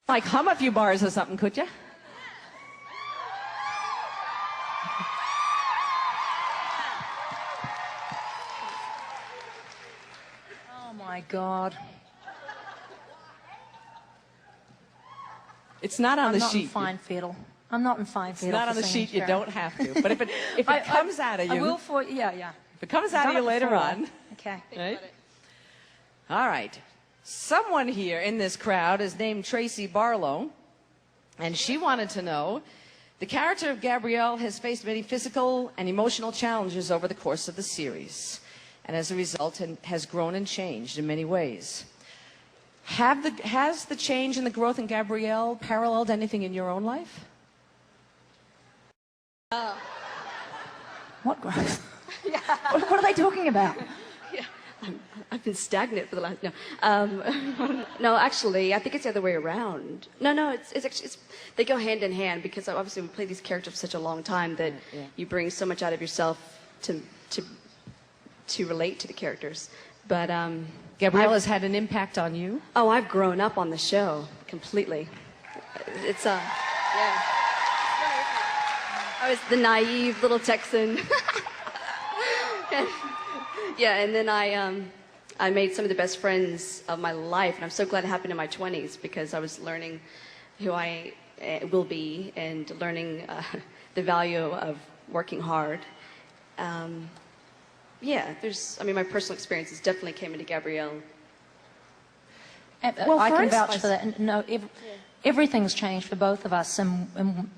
Like hum a few bars or something, could you? Oh my God. It's not on the sheet. I'm not in fine fiddle. I'm not in fine fiddle. It's not on the sheet. You don't have to. But if it comes out of you, I will for yeah. If it comes out of you later on, okay. Right? All right. Someone here in this crowd is named Tracy Barlow, and she wanted to know, the character of Gabrielle has faced many physical and emotional challenges over the course of the series, and as a result has grown and changed in many ways. Has the change and the growth in Gabrielle paralleled anything in your own life? What growth? Yeah. What are they talking about? Yeah. I've been stagnant for the last... No, no, actually, I think it's the other way around. No, it's actually... they go hand in hand, because obviously we play these characters for such a long time that you bring so much out of yourself to relate to the characters. But... Gabrielle has had an impact on you? Oh, I've grown up on the show completely. It's yeah. I was the naive little Texan. And then I made some of the best friends of my life, and I'm so glad it happened in my 20s, because I was learning who I will be and learning the value of working hard. Yeah, my personal experiences definitely came into Gabrielle. Well, I can vouch for that. No, everything's changed for both of us, and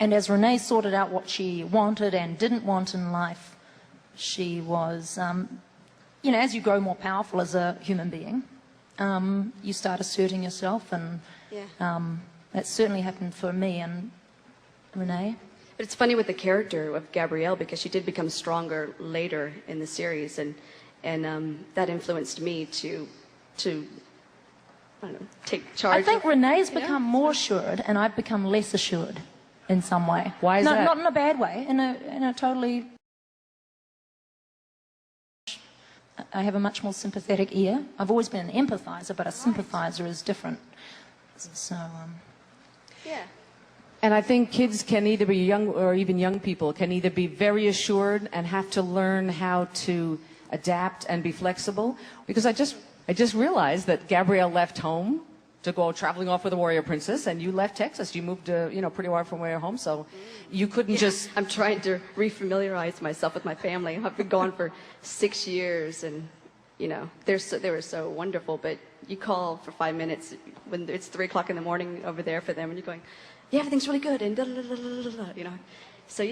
as Renee sorted out what she wanted and didn't want in life, she was, as you grow more powerful as a human being, you start asserting yourself, and that certainly happened for me and Renee. But it's funny with the character of Gabrielle, because she did become stronger later in the series, and that influenced me to I don't know, take charge. I think Renee's become more assured, and I've become less assured in some way. Why is that? Not in a bad way, in a totally... I have a much more sympathetic ear. I've always been an empathizer, but a sympathizer is different. So, yeah. And I think kids can either be young, or even young people can either be very assured and have to learn how to adapt and be flexible. Because I just realized that Gabrielle left home to go traveling off with a warrior princess, and you left Texas. You moved pretty far from where you're home, so you couldn't just... I'm trying to refamiliarize myself with my family. I've been gone for 6 years, and they were so wonderful. But you call for 5 minutes when it's 3 o'clock in the morning over there for them, and you're going, yeah, everything's really good, and So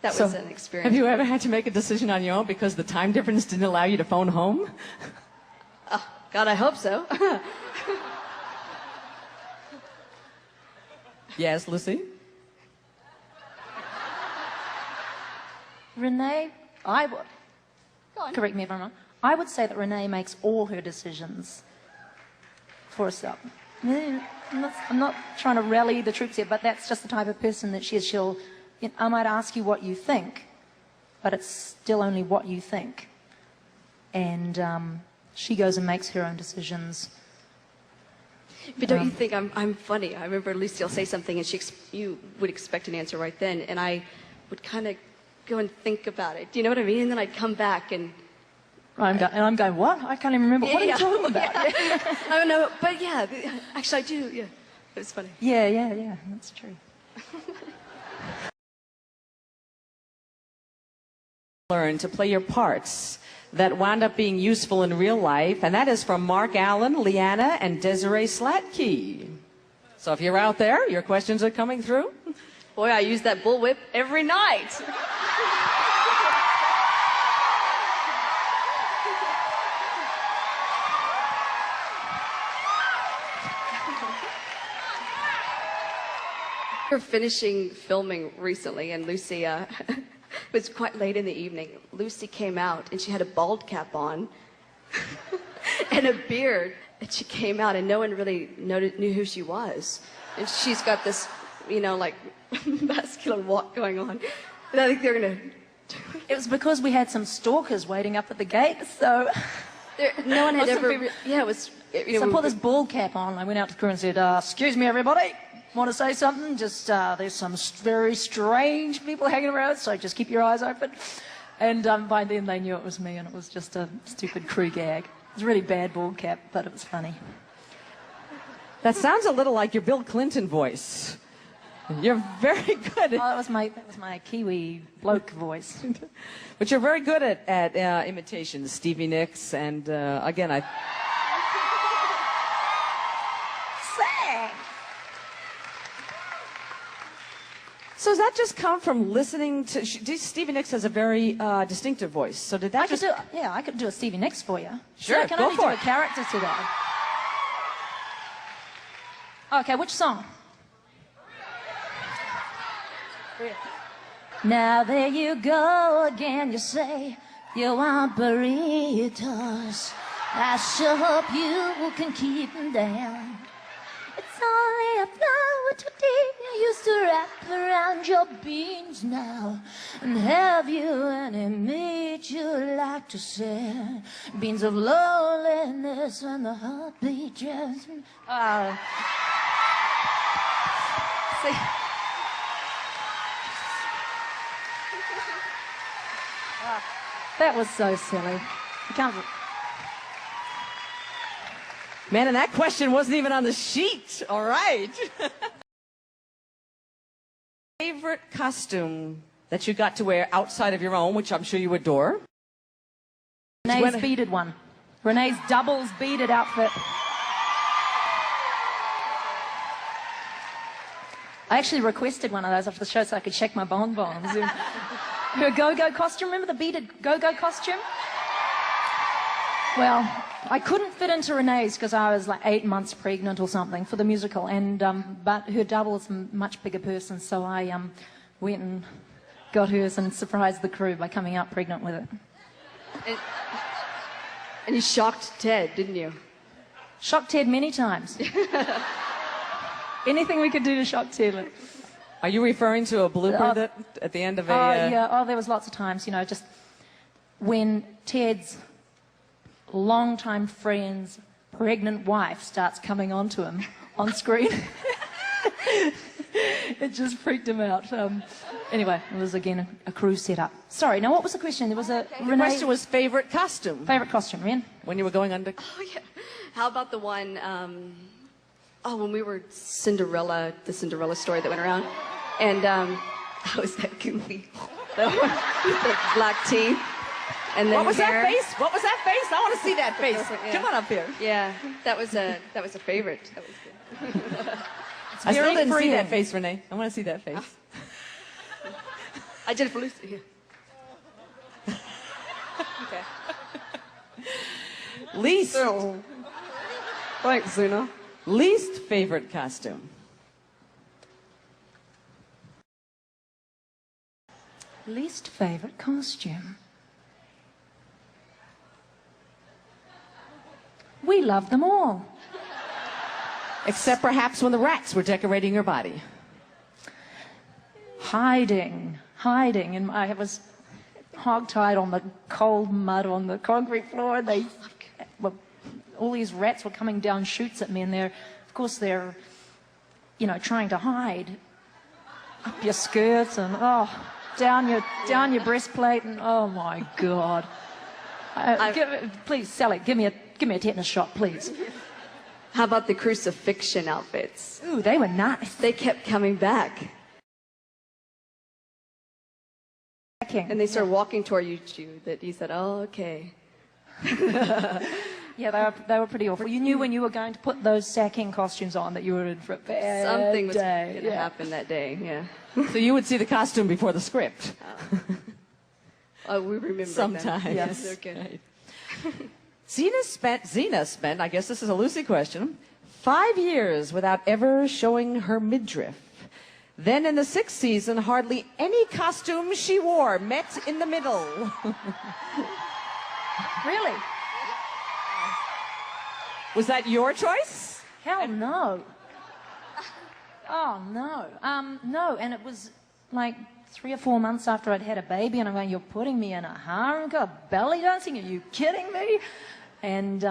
that was an experience. Have you ever had to make a decision on your own because the time difference didn't allow you to phone home? Oh, God, I hope so. Yes, Lucy? Renee, correct me if I'm wrong, I would say that Renee makes all her decisions for herself. I'm not trying to rally the troops here, but that's just the type of person that she is. I might ask you what you think, but it's still only what you think. And she goes and makes her own decisions. But don't you think I'm funny? I remember Lucy will say something, and you would expect an answer right then, and I would kind of go and think about it. Do you know what I mean? And then I'd come back and... I'm going, what? I can't even remember. What are you talking about? I don't know, but yeah, actually I do, yeah. It was funny. Yeah, that's true. Learn to play your parts that wound up being useful in real life, and that is from Mark Allen, Leanna, and Desiree Slatke. So if you're out there, your questions are coming through. Boy, I use that bullwhip every night. We're finishing filming recently, and Lucy, it was quite late in the evening. Lucy came out, and she had a bald cap on and a beard. And she came out, and no one really knew who she was. And she's got this, like, masculine walk going on. And I think they're going to... It was because we had some stalkers waiting up at the gate, so... No one had Some ever. people- Yeah, it was. You So I know, put this bald cap on. I went out to the crew and said, excuse me, everybody. Want to say something? Just, there's some very strange people hanging around, so just keep your eyes open. And by then they knew it was me, and it was just a stupid crew gag. It was a really bad bald cap, but it was funny. That sounds a little like your Bill Clinton voice. You're very good. Oh, that was my Kiwi bloke voice. But you're very good at imitations, Stevie Nicks, and again, I... So does that just come from listening to... Stevie Nicks has a very distinctive voice, so did that just... I could do a Stevie Nicks for you. Sure, I can go only for do it. a character today. Okay, which song? Now there you go again, you say you want burritos. I sure hope you can keep them down. It's only a flower tortilla used to wrap around your beans now. And have you any meat you like to sell? Beans of loneliness and the heartbeat just... See... That was so silly. I can't... Man, and that question wasn't even on the sheet. All right. Favorite costume that you got to wear outside of your own, which I'm sure you adore? Renee's beaded one. Renee's doubles beaded outfit. I actually requested one of those after the show so I could shake my bonbons. Her go-go costume, remember the beaded go-go costume? Well, I couldn't fit into Renee's because I was like 8 months pregnant or something for the musical, and but her double is a much bigger person, so I went and got hers and surprised the crew by coming out pregnant with it. And you shocked Ted, didn't you? Shocked Ted many times. Anything we could do to shock Ted. Are you referring to a blooper that at the end of a... yeah. Oh, there was lots of times, you know, just when Ted's longtime friend's pregnant wife starts coming onto him on screen. It just freaked him out. Anyway, it was again a crew setup. Sorry, now what was the question? There was a... The question was favorite costume. Favorite costume, Ren? When you were going under... Oh, yeah. How about the one, when we were Cinderella, the Cinderella story that went around, and how was that goofy? The one with the black teeth. And then What was hair. that face? What was that face? I want to see that face. Yeah. Come on up here. Yeah, that was a favorite. That was good. I still very didn't see freeing. that face, Renee. I want to see that face. I did it for Lucy. Yeah. Okay. Least Thanks, Zuna. least favorite costume. Least favorite costume. We love them all. Except perhaps when the rats were decorating your body. Hiding, and I was hogtied on the cold mud on the concrete floor. And all these rats were coming down chutes at me, and they're trying to hide up your skirts and down your breastplate, and oh my God! Please, Sally, give me a tetanus shot, please. How about the crucifixion outfits? Ooh, they were nice. They kept coming back. And they started walking toward you, that you said, oh, okay. Yeah, they were pretty awful. You knew when you were going to put those sacking costumes on that you were in for a bad Something was day. going to happen that day, yeah. So you would see the costume before the script. Oh, we remember Sometimes. them. Yes. They're good. Right. Xena spent, I guess this is a Lucy question, 5 years without ever showing her midriff. Then in the 6th season, hardly any costume she wore met in the middle. Really? Was that your choice? Hell no. Oh, no. No, and it was like 3 or 4 months after I'd had a baby, and I'm going, you're putting me in a harem, belly dancing? Are you kidding me? And